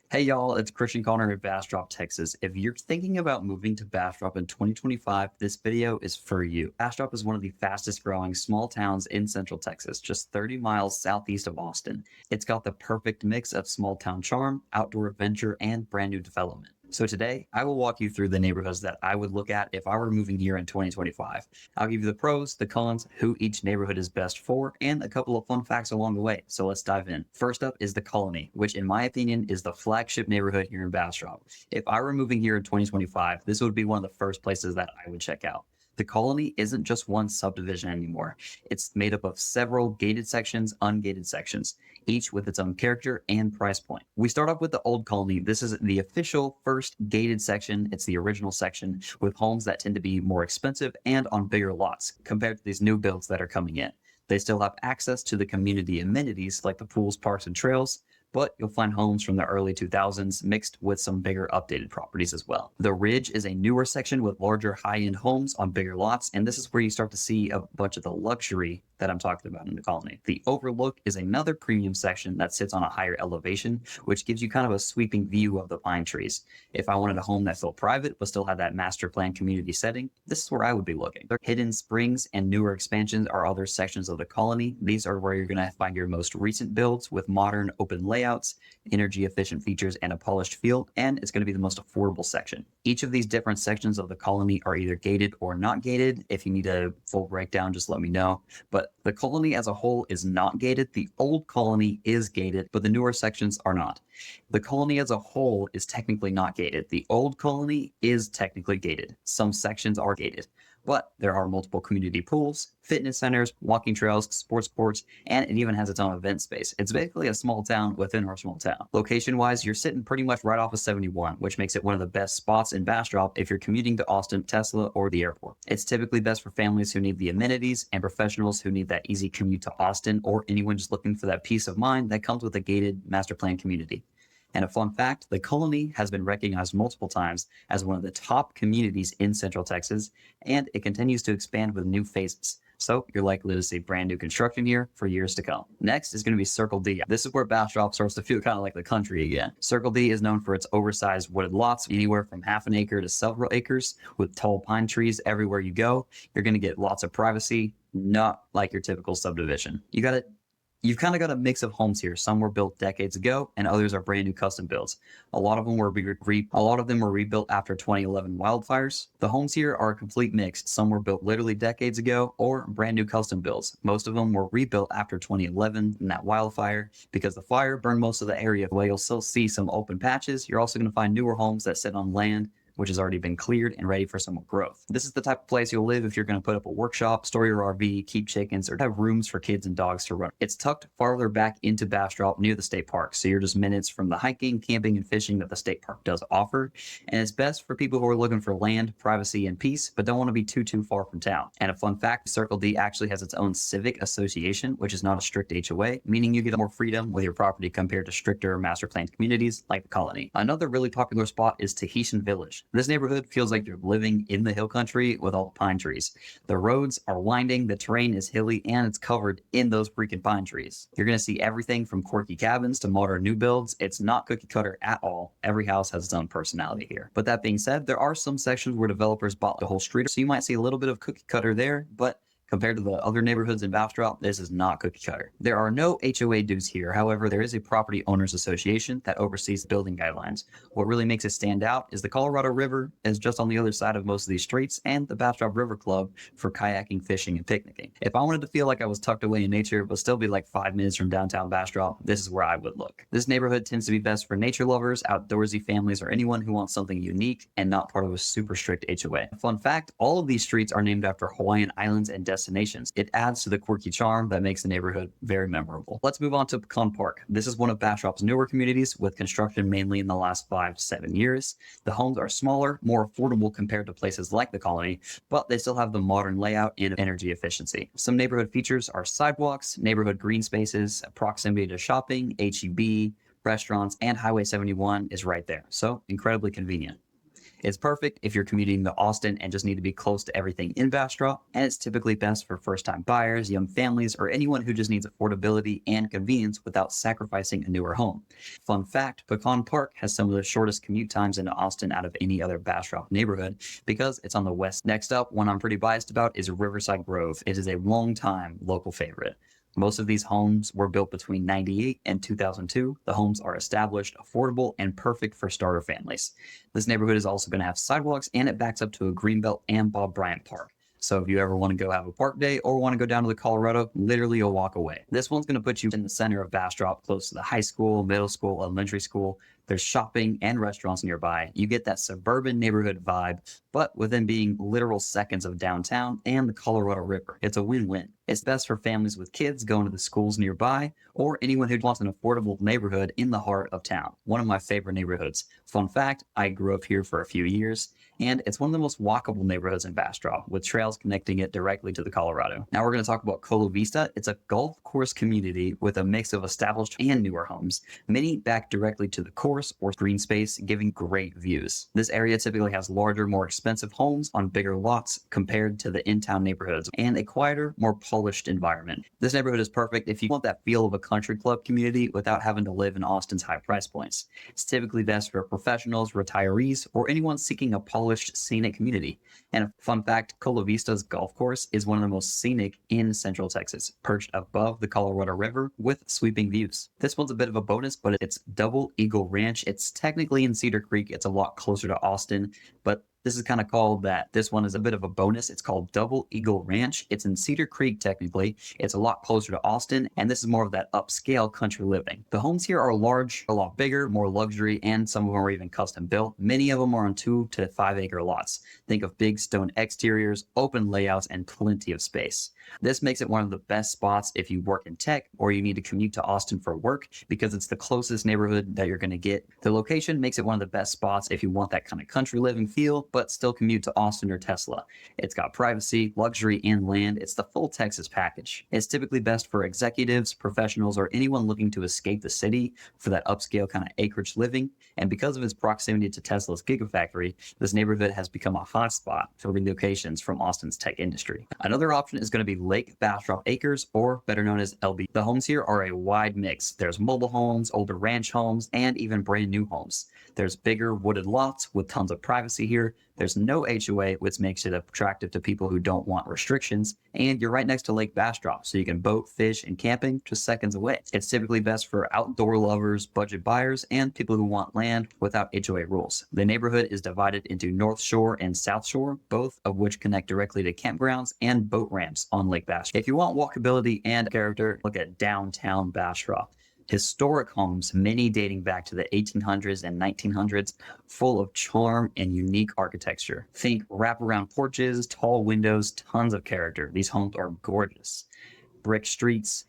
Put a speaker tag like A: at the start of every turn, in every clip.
A: Hey y'all, it's Christian Connor at Bastrop, Texas. If you're thinking about moving to Bastrop in 2025, this video is for you. Bastrop is one of the fastest growing small towns in Central Texas, just 30 miles southeast of Austin. It's got the perfect mix of small town charm, outdoor adventure, and brand new development. So today, I will walk you through the neighborhoods that I would look at if I were moving here in 2025. I'll give you the pros, the cons, who each neighborhood is best for, and a couple of fun facts along the way. So let's dive in. First up is the Colony, which in my opinion is the flagship neighborhood here in Bastrop. If I were moving here in 2025, this would be one of the first places that I would check out. The Colony isn't just one subdivision anymore. It's made up of several gated sections, ungated sections, each with its own character and price point. We start off with the Old Colony. This is the official first gated section. It's the original section with homes that tend to be more expensive and on bigger lots compared to these new builds that are coming in. They still have access to the community amenities like the pools, parks, and trails, but you'll find homes from the early 2000s mixed with some bigger updated properties as well. The Ridge is a newer section with larger high-end homes on bigger lots, and this is where you start to see a bunch of the luxury that I'm talking about in the Colony. The Overlook is another premium section that sits on a higher elevation, which gives you kind of a sweeping view of the pine trees. If I wanted a home that felt private but still had that master plan community setting, this is where I would be looking. Hidden Springs and newer expansions are other sections of the Colony. These are where you're going to find your most recent builds with modern open layouts, energy efficient features, and a polished feel, and it's going to be the most affordable section. Each of these different sections of the Colony are either gated or not gated. If you need a full breakdown, just let me know. But the Colony as a whole is not gated. The Old Colony is gated, but the newer sections are not. The Colony as a whole is technically not gated. The Old Colony is technically gated. Some sections are gated, but there are multiple community pools, fitness centers, walking trails, sports courts, and it even has its own event space. It's basically a small town within our small town. Location-wise, you're sitting pretty much right off of 71, which makes it one of the best spots in Bastrop if you're commuting to Austin, Tesla, or the airport. It's typically best for families who need the amenities and professionals who need that easy commute to Austin, or anyone just looking for that peace of mind that comes with a gated master plan community. And a fun fact, the Colony has been recognized multiple times as one of the top communities in Central Texas, and it continues to expand with new phases. So you're likely to see brand new construction here for years to come. Next is going to be Circle D. This is where Bastrop starts to feel kind of like the country again. Circle D is known for its oversized wooded lots, anywhere from half an acre to several acres, with tall pine trees everywhere you go. You're going to get lots of privacy, not like your typical subdivision. You've kind of got a mix of homes here. Some were built decades ago, and others are brand new custom builds. A lot of them were rebuilt after 2011 wildfires. The homes here are a complete mix. Some were built literally decades ago, or brand new custom builds. Most of them were rebuilt after 2011 in that wildfire because the fire burned most of the area. While you'll still see some open patches, you're also going to find newer homes that sit on land which has already been cleared and ready for some more growth. This is the type of place you'll live if you're going to put up a workshop, store your RV, keep chickens, or have rooms for kids and dogs to run. It's tucked farther back into Bastrop near the state park, so you're just minutes from the hiking, camping, and fishing that the state park does offer. And it's best for people who are looking for land, privacy, and peace, but don't want to be too far from town. And a fun fact, Circle D actually has its own civic association, which is not a strict HOA, meaning you get more freedom with your property compared to stricter master planned communities like the Colony. Another really popular spot is Tahitian Village. This neighborhood feels like you're living in the hill country with all the pine trees. The roads are winding, the terrain is hilly, and it's covered in those freaking pine trees. You're going to see everything from quirky cabins to modern new builds. It's not cookie cutter at all. Every house has its own personality here. But that being said, there are some sections where developers bought the whole street, so you might see a little bit of cookie cutter there, but compared to the other neighborhoods in Bastrop, this is not cookie cutter. There are no HOA dues here. However, there is a property owners association that oversees building guidelines. What really makes it stand out is the Colorado River is just on the other side of most of these streets, and the Bastrop River Club for kayaking, fishing, and picnicking. If I wanted to feel like I was tucked away in nature, but still be like 5 minutes from downtown Bastrop, this is where I would look. This neighborhood tends to be best for nature lovers, outdoorsy families, or anyone who wants something unique and not part of a super strict HOA. Fun fact, all of these streets are named after Hawaiian islands and destinations. It adds to the quirky charm that makes the neighborhood very memorable. Let's move on to Pecan Park. This is one of Bastrop's newer communities with construction mainly in the last 5 to 7 years. The homes are smaller, more affordable compared to places like the Colony, but they still have the modern layout and energy efficiency. Some neighborhood features are sidewalks, neighborhood green spaces, proximity to shopping, HEB, restaurants, and Highway 71 is right there, so incredibly convenient. It's perfect if you're commuting to Austin and just need to be close to everything in Bastrop, and it's typically best for first-time buyers, young families, or anyone who just needs affordability and convenience without sacrificing a newer home. Fun fact, Pecan Park has some of the shortest commute times into Austin out of any other Bastrop neighborhood because it's on the west. Next up, one I'm pretty biased about is Riverside Grove. It is a long-time local favorite. Most of these homes were built between 98 and 2002. The homes are established, affordable, and perfect for starter families. This neighborhood is also going to have sidewalks, and it backs up to a greenbelt and Bob Bryant Park. So if you ever want to go have a park day or want to go down to the Colorado, literally a walk away. This one's going to put you in the center of Bastrop, close to the high school, middle school, elementary school. There's shopping and restaurants nearby. You get that suburban neighborhood vibe, but within being literal seconds of downtown and the Colorado River. It's a win-win. It's best for families with kids going to the schools nearby or anyone who wants an affordable neighborhood in the heart of town. One of my favorite neighborhoods. Fun fact, I grew up here for a few years, and it's one of the most walkable neighborhoods in Bastrop, with trails connecting it directly to the Colorado. Now we're going to talk about Colovista. It's a golf course community with a mix of established and newer homes, many back directly to the course or green space, giving great views. This area typically has larger, more expensive homes on bigger lots compared to the in-town neighborhoods, and a quieter, more polished environment. This neighborhood is perfect if you want that feel of a country club community without having to live in Austin's high price points. It's typically best for professionals, retirees, or anyone seeking a polished, scenic community. And a fun fact, Colovista's golf course is one of the most scenic in Central Texas, perched above the Colorado River with sweeping views. This one's a bit of a bonus, but it's Double Eagle Ranch. It's technically in Cedar Creek. It's a lot closer to Austin, but this is kind of called that. This one is a bit of a bonus. It's called Double Eagle Ranch. It's in Cedar Creek, technically. It's a lot closer to Austin, and this is more of that upscale country living. The homes here are large, a lot bigger, more luxury, and some of them are even custom built. Many of them are on 2 to 5 acre lots. Think of big stone exteriors, open layouts, and plenty of space. This makes it one of the best spots if you work in tech or you need to commute to Austin for work because it's the closest neighborhood that you're going to get. The location makes it one of the best spots if you want that kind of country living feel, but still commute to Austin or Tesla. It's got privacy, luxury, and land. It's the full Texas package. It's typically best for executives, professionals, or anyone looking to escape the city for that upscale kind of acreage living. And because of its proximity to Tesla's Gigafactory, this neighborhood has become a hotspot for relocations from Austin's tech industry. Another option is going to be Lake Bastrop Acres, or better known as LB. The homes here are a wide mix. There's mobile homes, older ranch homes, and even brand new homes. There's bigger wooded lots with tons of privacy here. There's no HOA, which makes it attractive to people who don't want restrictions. And you're right next to Lake Bastrop, so you can boat, fish, and camping just seconds away. It's typically best for outdoor lovers, budget buyers, and people who want land without HOA rules. The neighborhood is divided into North Shore and South Shore, both of which connect directly to campgrounds and boat ramps on Lake Bastrop. If you want walkability and character, look at downtown Bastrop. Historic homes, many dating back to the 1800s and 1900s, full of charm and unique architecture. Think wraparound porches, tall windows, tons of character. These homes are gorgeous. Brick streets,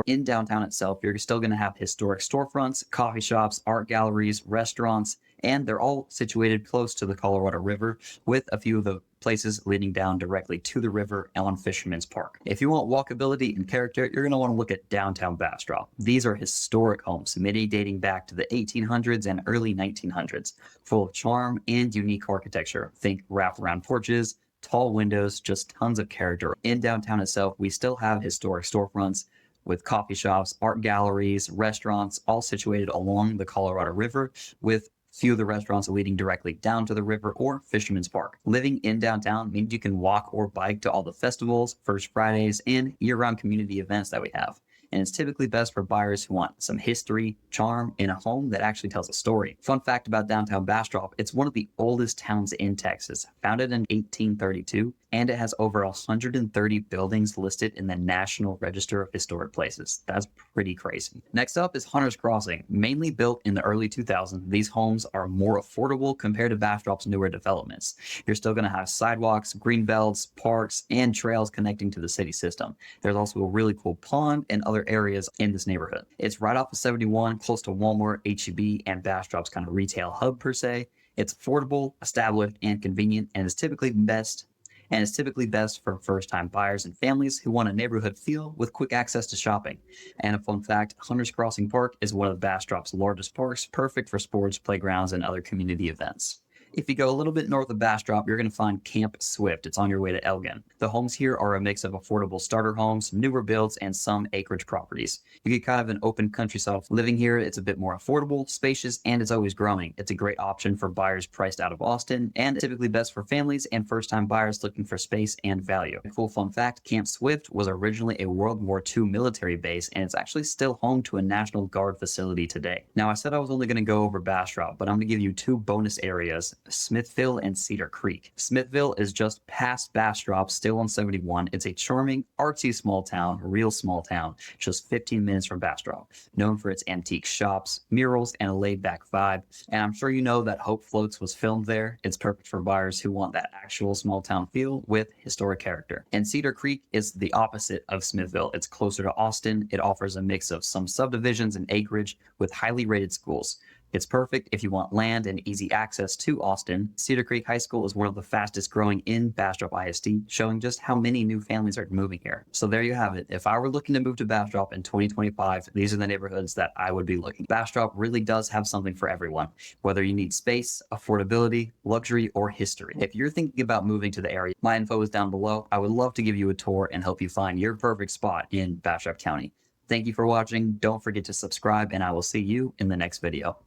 A: in downtown itself, you're still going to have historic storefronts, coffee shops, art galleries, restaurants, and they're all situated close to the Colorado River, with a few of the places leading down directly to the river on Fisherman's Park. If you want walkability and character, you're going to want to look at downtown Bastrop. These are historic homes, many dating back to the 1800s and early 1900s, full of charm and unique architecture. Think wraparound porches, tall windows, just tons of character. In downtown itself, we still have historic storefronts with coffee shops, art galleries, restaurants, all situated along the Colorado River, with few of the restaurants leading directly down to the river or Fisherman's Park. Living in downtown means you can walk or bike to all the festivals, First Fridays, and year-round community events that we have. And it's typically best for buyers who want some history, charm, in a home that actually tells a story. Fun fact about downtown Bastrop, it's one of the oldest towns in Texas, founded in 1832, and it has over 130 buildings listed in the National Register of Historic Places. That's pretty crazy. Next up is Hunter's Crossing. Mainly built in the early 2000s, these homes are more affordable compared to Bastrop's newer developments. You're still going to have sidewalks, green belts, parks, and trails connecting to the city system. There's also a really cool pond and other areas in this neighborhood. It's right off of 71, close to Walmart, H-E-B, and Bastrop's kind of retail hub per se. It's affordable, established, and convenient, and is typically best for first-time buyers and families who want a neighborhood feel with quick access to shopping. And a fun fact, Hunter's Crossing Park is one of Bastrop's largest parks, perfect for sports, playgrounds, and other community events. If you go a little bit north of Bastrop, you're going to find Camp Swift. It's on your way to Elgin. The homes here are a mix of affordable starter homes, newer builds, and some acreage properties. You get kind of an open countryside living here. It's a bit more affordable, spacious, and it's always growing. It's a great option for buyers priced out of Austin, and typically best for families and first-time buyers looking for space and value. A cool fun fact, Camp Swift was originally a World War II military base, and it's actually still home to a National Guard facility today. Now, I said I was only going to go over Bastrop, but I'm going to give you two bonus areas, Smithville and Cedar Creek. Smithville is just past Bastrop, still on 71. It's a charming, artsy small town, real small town, just 15 minutes from Bastrop, known for its antique shops, murals, and a laid-back vibe. And I'm sure you know that Hope Floats was filmed there. It's perfect for buyers who want that actual small town feel with historic character. And Cedar Creek is the opposite of Smithville. It's closer to Austin. It offers a mix of some subdivisions and acreage with highly rated schools. It's perfect if you want land and easy access to Austin. Cedar Creek High School is one of the fastest growing in Bastrop ISD, showing just how many new families are moving here. So there you have it. If I were looking to move to Bastrop in 2025, these are the neighborhoods that I would be looking. Bastrop really does have something for everyone, whether you need space, affordability, luxury, or history. If you're thinking about moving to the area, my info is down below. I would love to give you a tour and help you find your perfect spot in Bastrop County. Thank you for watching. Don't forget to subscribe, and I will see you in the next video.